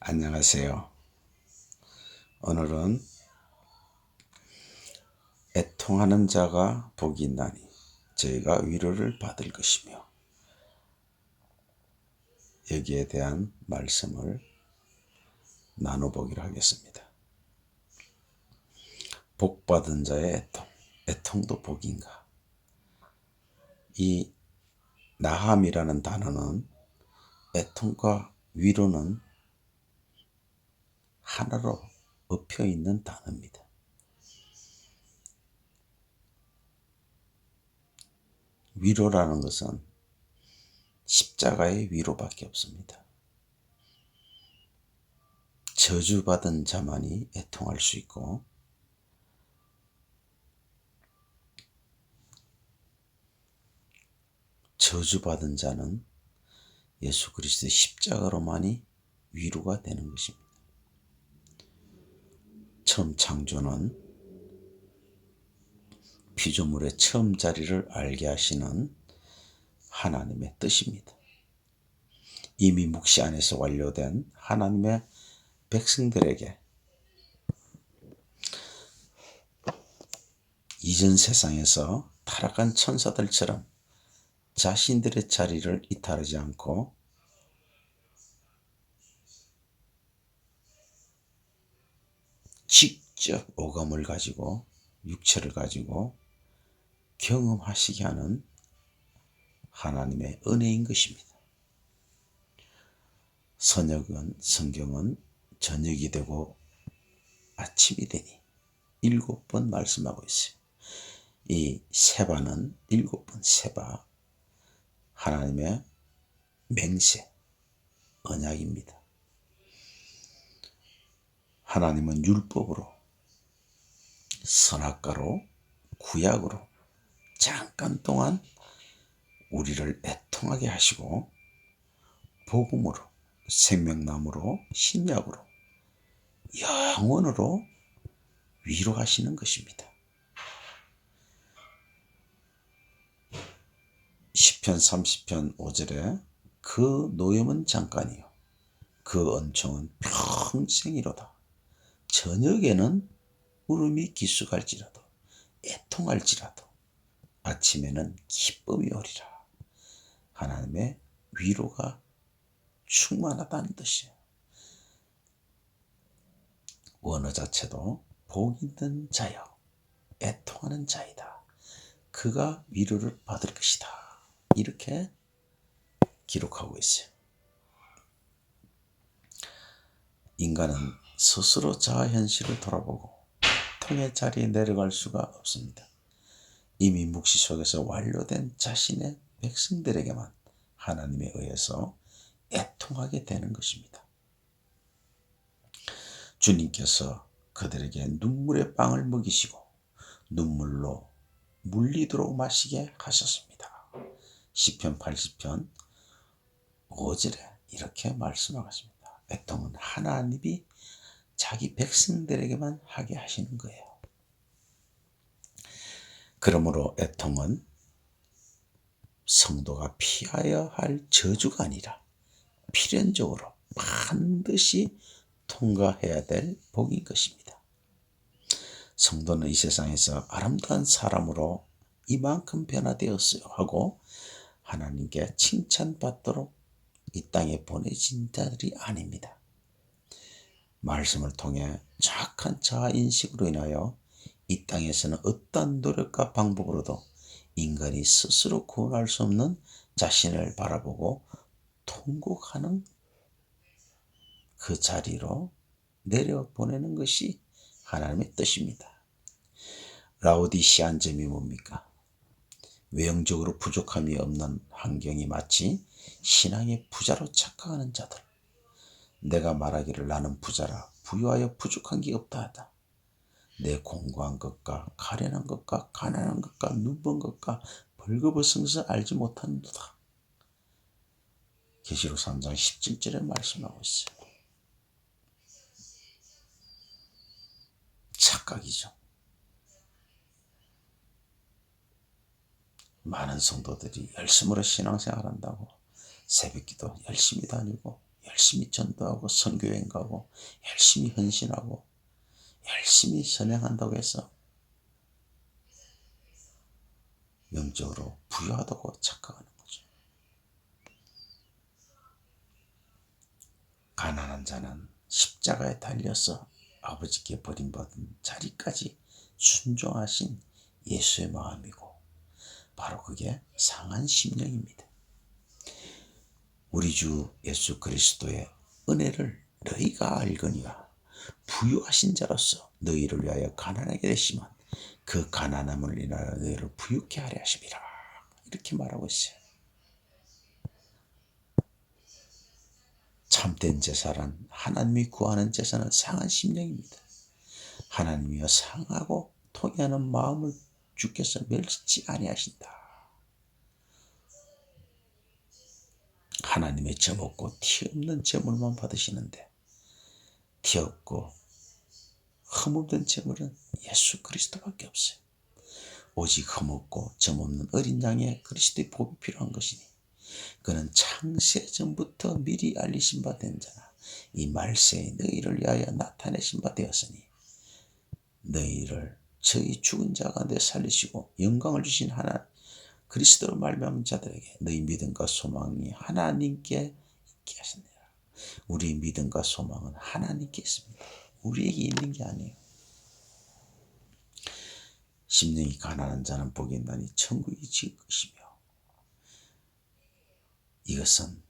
안녕하세요. 오늘은 애통하는 자가 복이 있나니 저희가 위로를 받을 것이며, 여기에 대한 말씀을 나눠보기로 하겠습니다. 복받은 자의 애통, 애통도 복인가? 이 나함이라는 단어는 애통과 위로는 하나로 엎여 있는 단어입니다. 위로라는 것은 십자가의 위로밖에 없습니다. 저주받은 자만이 애통할 수 있고, 저주받은 자는 예수 그리스도의 십자가로만이 위로가 되는 것입니다. 처음 창조는 피조물의 처음 자리를 알게 하시는 하나님의 뜻입니다. 이미 묵시 안에서 완료된 하나님의 백성들에게 이전 세상에서 타락한 천사들처럼 자신들의 자리를 이탈하지 않고 직접 오감을 가지고 육체를 가지고 경험하시게 하는 하나님의 은혜인 것입니다. 성경은 저녁이 되고 아침이 되니 7번 말씀하고 있어요. 이 세바는 7번 세바, 하나님의 맹세, 언약입니다. 하나님은 율법으로, 선악과로, 구약으로 잠깐 동안 우리를 애통하게 하시고, 복음으로, 생명나무로, 신약으로, 영원으로 위로하시는 것입니다. 시편 30편 5절에 그 노염은 잠깐이요 그 은총은 평생이로다. 저녁에는 울음이 기숙할지라도 애통할지라도 아침에는 기쁨이 오리라. 하나님의 위로가 충만하다는 뜻이에요. 원어 자체도 복 있는 자여 애통하는 자이다. 그가 위로를 받을 것이다. 이렇게 기록하고 있어요. 인간은 스스로 자아 현실을 돌아보고 애통의 자리에 내려갈 수가 없습니다. 이미 묵시 속에서 완료된 자신의 백성들에게만 하나님에 의해서 애통하게 되는 것입니다. 주님께서 그들에게 눈물의 빵을 먹이시고 눈물로 물리도록 마시게 하셨습니다. 시편 80편 5절에 이렇게 말씀하셨습니다. 애통은 하나님이 자기 백성들에게만 하게 하시는 거예요. 그러므로 애통은 성도가 피하여 할 저주가 아니라 필연적으로 반드시 통과해야 될 복인 것입니다. 성도는 이 세상에서 아름다운 사람으로 이만큼 변화되었어요 하고 하나님께 칭찬받도록 이 땅에 보내진 자들이 아닙니다. 말씀을 통해 정확한 자아인식으로 인하여 이 땅에서는 어떠한 노력과 방법으로도 인간이 스스로 구원할 수 없는 자신을 바라보고 통곡하는 그 자리로 내려보내는 것이 하나님의 뜻입니다. 라오디시아한 점이 뭡니까? 외형적으로 부족함이 없는 환경이 마치 신앙의 부자로 착각하는 자들. 내가 말하기를 나는 부자라 부유하여 부족한 게 없다 하다. 내 공고한 것과 가련한 것과 가난한 것과 눈먼 것과 벌거벗은 것을 알지 못하는도다. 계시록 3장 17절에 말씀하고 있어요. 착각이죠. 많은 성도들이 열심으로 신앙생활 한다고 새벽기도 열심히 다니고 열심히 전도하고 선교여행 가고 열심히 헌신하고 열심히 선행한다고 해서 영적으로 부유하다고 착각하는 거죠. 가난한 자는 십자가에 달려서 아버지께 버림받은 자리까지 순종하신 예수의 마음이고 바로 그게 상한 심령입니다. 우리 주 예수 그리스도의 은혜를 너희가 알거니와 부유하신 자로서 너희를 위하여 가난하게 되시면 그 가난함을 인하여 너희를 부유케 하려 하심이라. 이렇게 말하고 있어요. 참된 제사란 하나님이 구하는 제사는 상한 심령입니다. 하나님이여 상하고 통해하는 마음을 주께서 멸치 아니하신다. 하나님의 점 없고 티 없는 제물만 받으시는데 티 없고 흠 없는 제물은 예수 그리스도밖에 없어요. 오직 흠 없고 점 없는 어린 양의 그리스도의 복이 필요한 것이니 그는 창세 전부터 미리 알리신 바 된 자나 이 말세에 너희를 위하여 나타내신 바 되었으니 너희를 저희 죽은 자 가운데 살리시고 영광을 주신 하나 그리스도로 말미암은 자들에게 너희 믿음과 소망이 하나님께 있게 하시니라. 우리의 믿음과 소망은 하나님께 있습니다. 우리에게 있는 게 아니에요. 심령이 가난한 자는 복이 있나니 천국이 지을 것이며 이것은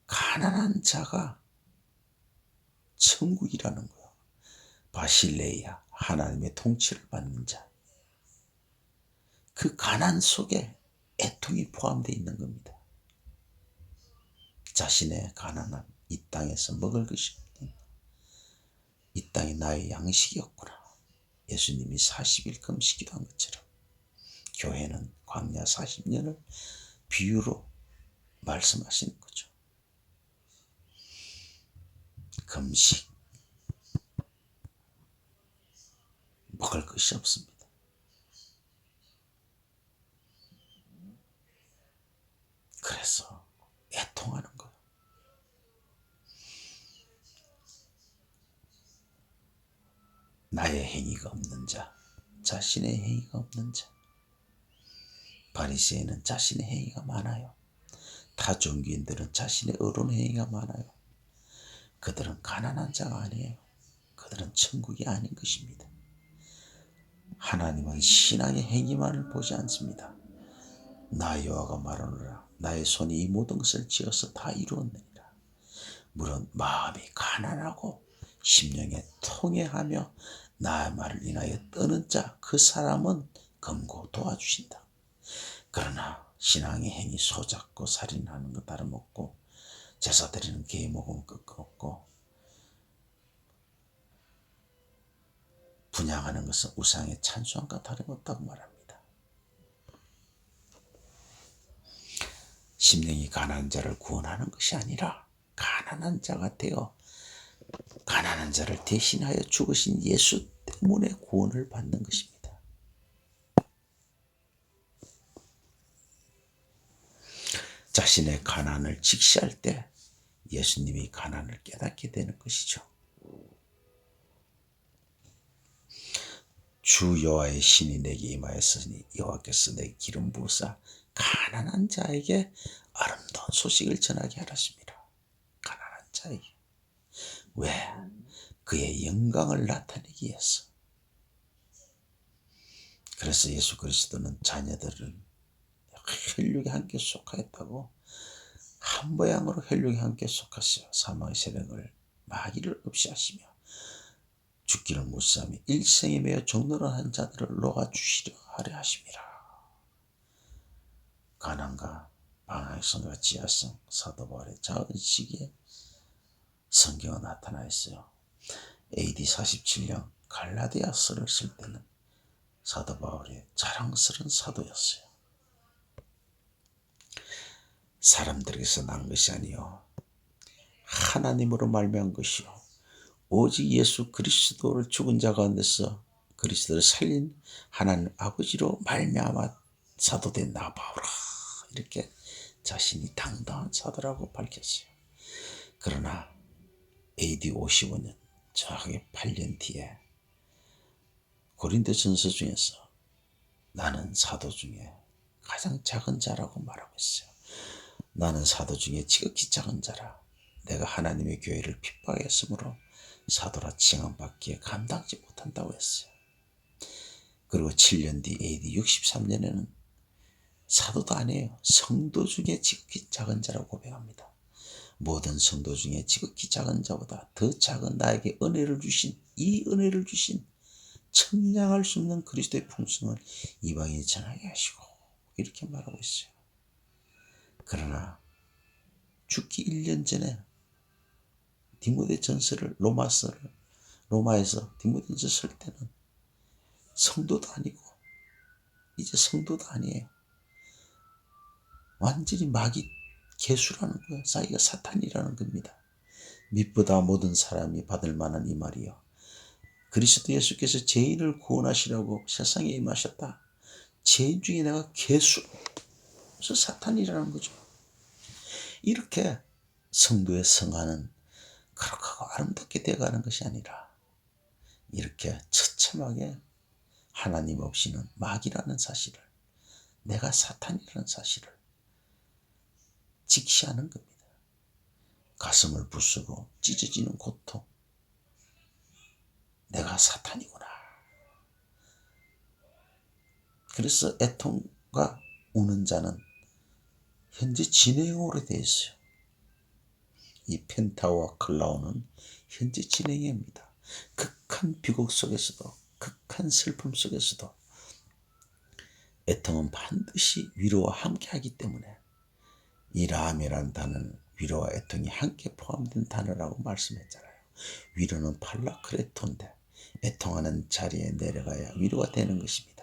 가난한 자가 천국이라는 거예요. 바실레이아 하나님의 통치를 받는 자. 그 가난 속에 애통이 포함되어 있는 겁니다. 자신의 가난함, 이 땅에서 먹을 것이 없는 이 땅이 나의 양식이 없구나. 예수님이 40일 금식기도 한 것처럼 교회는 광야 40년을 비유로 말씀하시는 거죠. 금식, 먹을 것이 없습니다. 그래서 애통하는 거예요. 나의 행위가 없는 자, 자신의 행위가 없는 자. 바리새인은 자신의 행위가 많아요. 타 종교인들은 자신의 어려운 행위가 많아요. 그들은 가난한 자가 아니에요. 그들은 천국이 아닌 것입니다. 하나님은 신앙의 행위만을 보지 않습니다. 나 여호와가 말하노라 나의 손이 이 모든 것을 지어서 다 이루었느니라. 물론 마음이 가난하고 심령에 통회하며 나의 말을 인하여 떠는 자 그 사람은 금고 도와주신다. 그러나 신앙의 행위 소잡고 살인하는 것 다름없고 제사 드리는 게 먹으면 끝도 없고 분양하는 것은 우상의 찬송과 다름없다고 말합니다. 심령이 가난한 자를 구원하는 것이 아니라 가난한 자가 되어 가난한 자를 대신하여 죽으신 예수 때문에 구원을 받는 것입니다. 자신의 가난을 직시할 때 예수님이 가난을 깨닫게 되는 것이죠. 주 여호와의 신이 내게 임하였으니 여호와께서 내게 기름 부으사 가난한 자에게 아름다운 소식을 전하게 하셨습니다. 가난한 자에게. 왜? 그의 영광을 나타내기 위해서. 그래서 예수 그리스도는 자녀들을 혈육에 함께 속하였다고 한 모양으로 혈육에 함께 속하시어 사망의 세력을 마귀를 없이 하시며 죽기를 못사하며 일생에 매여 종노릇한 자들을 놓아주시려 하려 하심이라. 가난과 방황성과 지하성 사도 바울의 작은 시기에 성경은 나타나 있어요. AD 47년 갈라디아서를 쓸 때는 사도 바울의 자랑스러운 사도였어요. 사람들에게서 난 것이 아니요 하나님으로 말미암은 것이요 오직 예수 그리스도를 죽은 자 가운데서 그리스도를 살린 하나님 아버지로 말미암아 사도된 나 바울아 이렇게 자신이 당당한 사도라고 밝혔어요. 그러나 AD 55년 정확하게 8년 뒤에 고린도전서 중에서 나는 사도 중에 가장 작은 자라고 말하고 있어요. 나는 사도 중에 지극히 작은 자라. 내가 하나님의 교회를 핍박했으므로 사도라 칭함받기에 감당하지 못한다고 했어요. 그리고 7년 뒤 AD 63년에는 사도도 아니에요. 성도 중에 지극히 작은 자라고 고백합니다. 모든 성도 중에 지극히 작은 자보다 더 작은 나에게 은혜를 주신, 이 은혜를 주신 청량할 수 없는 그리스도의 풍성을 이방인이 전하게 하시고, 이렇게 말하고 있어요. 그러나 죽기 1년 전에 디모데 전서를 로마에서 디모데전서 쓸 때는 성도도 아니고 이제 성도도 아니에요. 완전히 마귀 개수라는 거예요. 자기가 사탄이라는 겁니다. 믿보다 모든 사람이 받을 만한 이 말이요. 그리스도 예수께서 죄인을 구원하시라고 세상에 임하셨다. 죄인 중에 내가 개수, 그래서 사탄이라는 거죠. 이렇게 성도의 성화는 거룩하고 아름답게 되어가는 것이 아니라 이렇게 처참하게 하나님 없이는 마귀라는 사실을, 내가 사탄이라는 사실을 직시하는 겁니다. 가슴을 부수고 찢어지는 고통, 내가 사탄이구나. 그래서 애통과 우는 자는 현재 진행으로 되어 있어요. 이 펜타와 클라우는 현재 진행입니다. 극한 비극 속에서도, 극한 슬픔 속에서도 애통은 반드시 위로와 함께 하기 때문에 이 라함이라는 단어는 위로와 애통이 함께 포함된 단어라고 말씀했잖아요. 위로는 팔라크레토인데 애통하는 자리에 내려가야 위로가 되는 것입니다.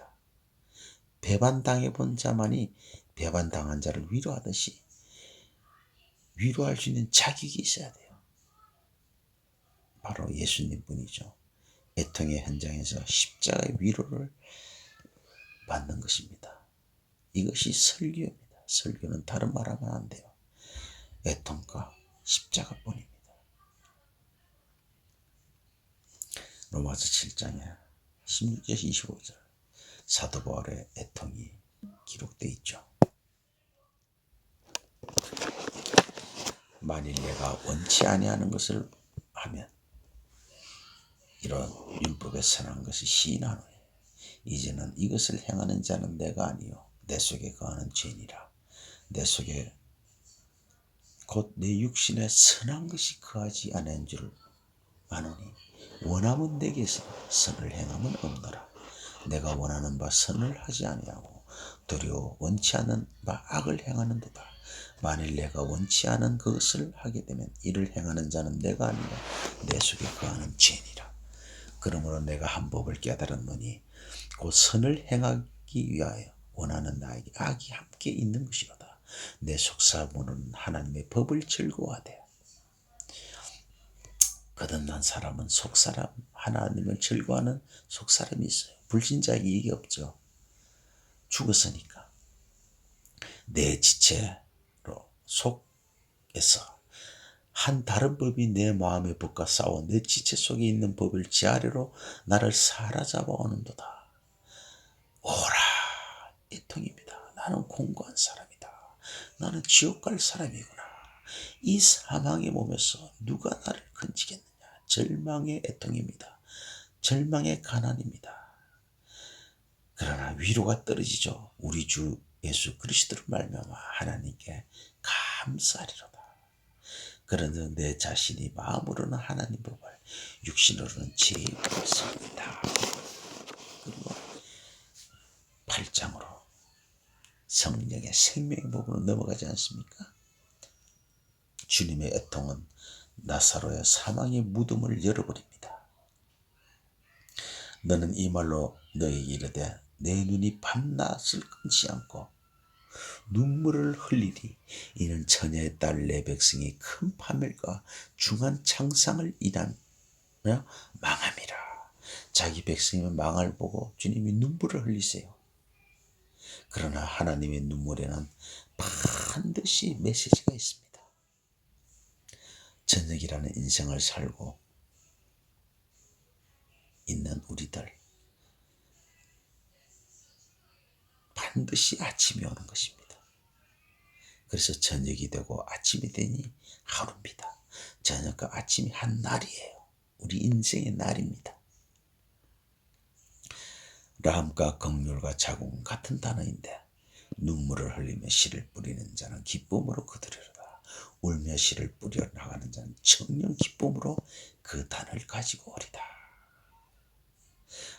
배반당해 본 자만이 배반당한 자를 위로하듯이 위로할 수 있는 자격이 있어야 돼요. 바로 예수님 뿐이죠. 애통의 현장에서 십자가의 위로를 받는 것입니다. 이것이 설교입니다. 설교는 다른 말하면 안 돼요. 애통과 십자가뿐입니다. 로마서 7장에 16절 25절 사도 바울의 애통이 기록되어 있죠. 만일 내가 원치 아니하는 것을 하면 이런 율법에 선한 것이 시인하노니 이제는 이것을 행하는 자는 내가 아니요 내 속에 거하는 죄니라. 내 속에 곧 내 육신에 선한 것이 거하지 않은 줄 아노니 원함은 내게서 선을 행함은 없노라. 내가 원하는 바 선을 하지 아니하고 도리어 원치 않는 바 악을 행하는도다. 만일 내가 원치 않은 그것을 하게 되면 이를 행하는 자는 내가 아니라 내 속에 거하는 죄니라. 그러므로 내가 한 법을 깨달았노니 곧 선을 행하기 위하여 원하는 나에게 악이 함께 있는 것이로다. 내 속사모는 하나님의 법을 즐거워하되 거듭난 사람은 속사람, 하나님을 즐거워하는 속사람이 있어요. 불신자에게 이게 없죠. 죽었으니까. 내 지체로 속에서 한 다른 법이 내 마음의 법과 싸워 내 지체 속에 있는 법을 지하려로 나를 사로잡아 오는도다. 오라, 애통입니다. 나는 공고한 사람이다. 나는 지옥 갈 사람이구나. 이 사망의 몸에서 누가 나를 건지겠느냐. 절망의 애통입니다. 절망의 가난입니다. 그러나 위로가 떨어지죠. 우리 주 예수 그리스도를 말미암아 하나님께 감사하리로다. 그러나 내 자신이 마음으로는 하나님 법을, 육신으로는 죄의 법을 씁니다. 그리고 8장으로 성령의 생명의 법으로 넘어가지 않습니까? 주님의 애통은 나사로의 사망의 무덤을 열어버립니다. 너는 이 말로 너에게 이르되 내 눈이 밤낮을 끊지 않고 눈물을 흘리리. 이는 처녀의 딸 내 백성이 큰 파멸과 중한 창상을 일하며 망함이라. 자기 백성의 망을 보고 주님이 눈물을 흘리세요. 그러나 하나님의 눈물에는 반드시 메시지가 있습니다. 저녁이라는 인생을 살고 있는 우리들, 반드시 아침이 오는 것입니다. 그래서 저녁이 되고 아침이 되니 하루입니다. 저녁과 아침이 한 날이에요. 우리 인생의 날입니다. 라함과 긍휼과 자궁 같은 단어인데, 눈물을 흘리며 씨를 뿌리는 자는 기쁨으로 거두리로다. 울며 씨를 뿌려 나가는 자는 청년 기쁨으로 그 단을 가지고 오리다.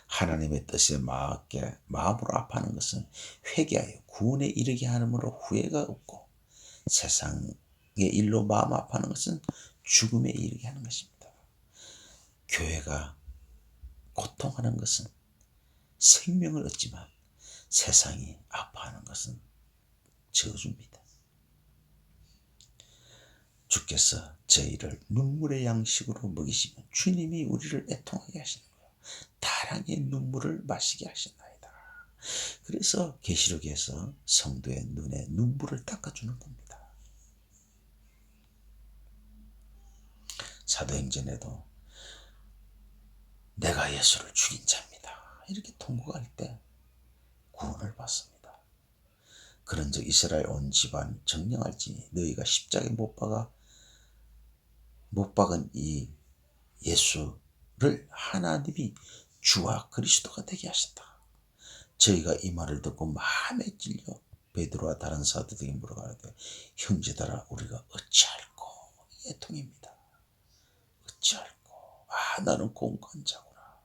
하나님의 뜻에 맞게 마음으로 아파하는 것은 회개하여 구원에 이르게 하므로 후회가 없고, 세상의 일로 마음 아파하는 것은 죽음에 이르게 하는 것입니다. 교회가 고통하는 것은 생명을 얻지만 세상이 아파하는 것은 저주입니다. 주께서 저희를 눈물의 양식으로 먹이시면 주님이 우리를 애통하게 하시는 거예요. 다랑의 눈물을 마시게 하신다이다. 그래서 계시록에서 성도의 눈에 눈물을 닦아주는 겁니다. 사도행전에도 내가 예수를 죽인 자입니다, 이렇게 통곡할 때 구원을 받습니다. 그런즉 이스라엘 온 집안 정령할지니 너희가 십자가에 못 박은 이 예수를 하나님이 주와 그리스도가 되게 하셨다. 저희가 이 말을 듣고 마음에 찔려 베드로와 다른 사도들에게 물어가는데, 형제들아 우리가 어찌할꼬. 애통입니다. 어찌할꼬. 나는 공고한 자구나.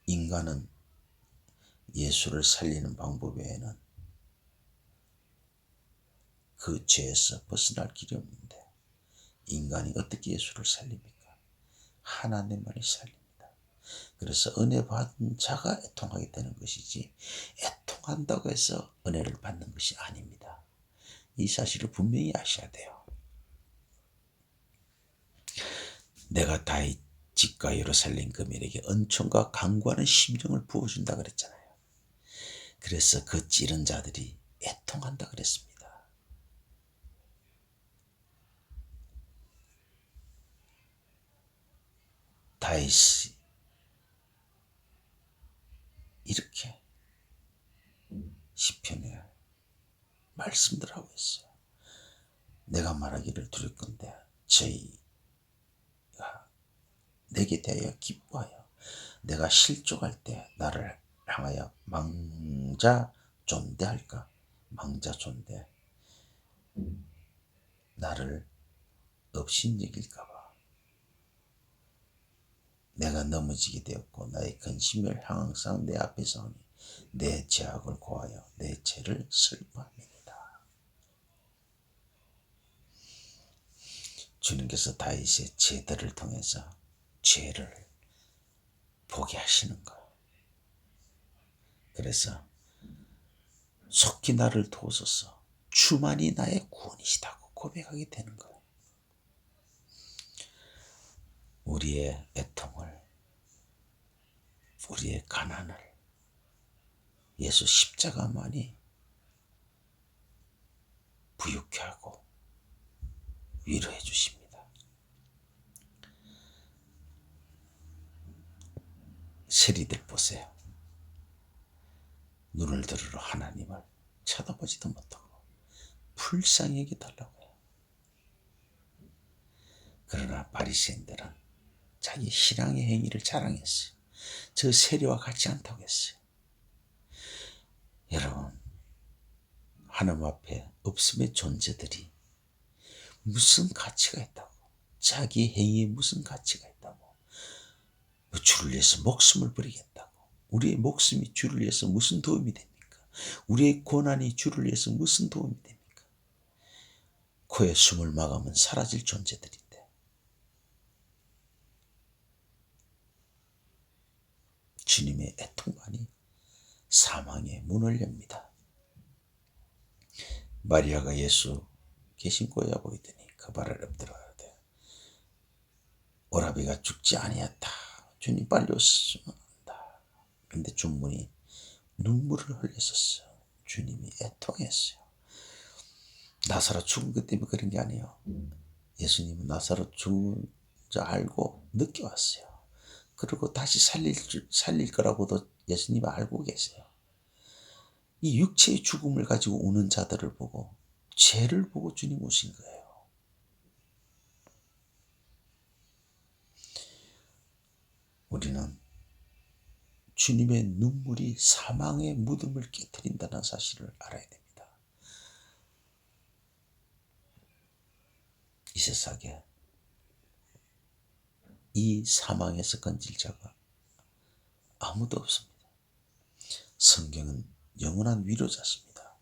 인간은 예수를 살리는 방법 외에는 그 죄에서 벗어날 길이 없는데, 인간이 어떻게 예수를 살립니까? 하나님만이 살립니다. 그래서 은혜 받은 자가 애통하게 되는 것이지, 애통한다고 해서 은혜를 받는 것이 아닙니다. 이 사실을 분명히 아셔야 돼요. 내가 다윗 집과 예루살렘 거민에게 은총과 강구하는 심정을 부어준다 그랬잖아요. 그래서 그 찌른 자들이 애통한다 그랬습니다. 다윗이 이렇게 시편에 말씀들 하고 있어요. 내가 말하기를 두릴 건데 저희가 내게 대하여 기뻐하여 내가 실족할 때 나를 향하여 망자 존대할까. 망자 존대, 나를 업신여길까봐. 내가 넘어지게 되었고 나의 근심을 항상 내 앞에서 하니 내 죄악을 고하여 내 죄를 슬퍼합니다. 주님께서 다윗의 죄들을 통해서 죄를 보게 하시는 거예요. 그래서 속히 나를 도우소서, 주만이 나의 구원이시다고 고백하게 되는 거예요. 우리의 애통을, 우리의 가난을 예수 십자가만이 부유케 하고 위로해 주십니다. 세리들 보세요. 눈을 들으러 하나님을 쳐다보지도 못하고 불쌍히 여겨달라고 해요. 그러나 바리새인들은 자기 신앙의 행위를 자랑했어요. 저 세리와 같지 않다고 했어요. 여러분, 하나님 앞에 없음의 존재들이 무슨 가치가 있다고, 자기 행위에 무슨 가치가 있다고, 주를 위해서 목숨을 버리겠다고. 우리의 목숨이 주를 위해서 무슨 도움이 됩니까? 우리의 고난이 주를 위해서 무슨 도움이 됩니까? 코에 숨을 막으면 사라질 존재들인데, 주님의 애통만이 사망의 문을 엽니다. 마리아가 예수 계신 곳에 보이더니 그 발을 엎드려야 돼. 오라비가 죽지 아니었다. 주님 빨리 오시면 한다. 근데 주문이 눈물을 흘렸었어. 주님이 애통했어요. 나사로 죽은 것 때문에 그런 게 아니에요. 예수님은 나사로 죽은 줄 알고 늦게 왔어요. 그리고 다시 살릴 거라고도 예수님은 알고 계세요. 이 육체의 죽음을 가지고 우는 자들을 보고, 죄를 보고 주님 오신 거예요. 우리는 주님의 눈물이 사망의 무덤을 깨뜨린다는 사실을 알아야 됩니다. 이 세상에 이 사망에서 건질 자가 아무도 없습니다. 성경은 영원한 위로자십니다.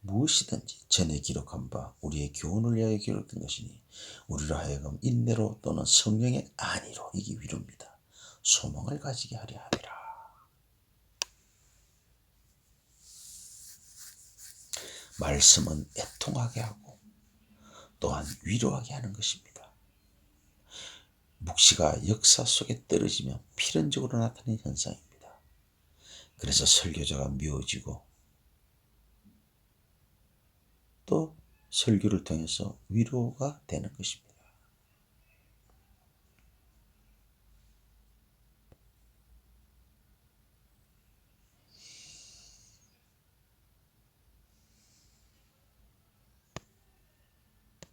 무엇이든지 전에 기록한 바 우리의 교훈을 위하여 기록된 것이니 우리로 하여금 인내로 또는 성령의 안위로, 이게 위로입니다. 소망을 가지게 하려 함이라. 말씀은 애통하게 하고 또한 위로하게 하는 것입니다. 묵시가 역사 속에 떨어지면 필연적으로 나타나는 현상입니다. 그래서 설교자가 미워지고 또 설교를 통해서 위로가 되는 것입니다.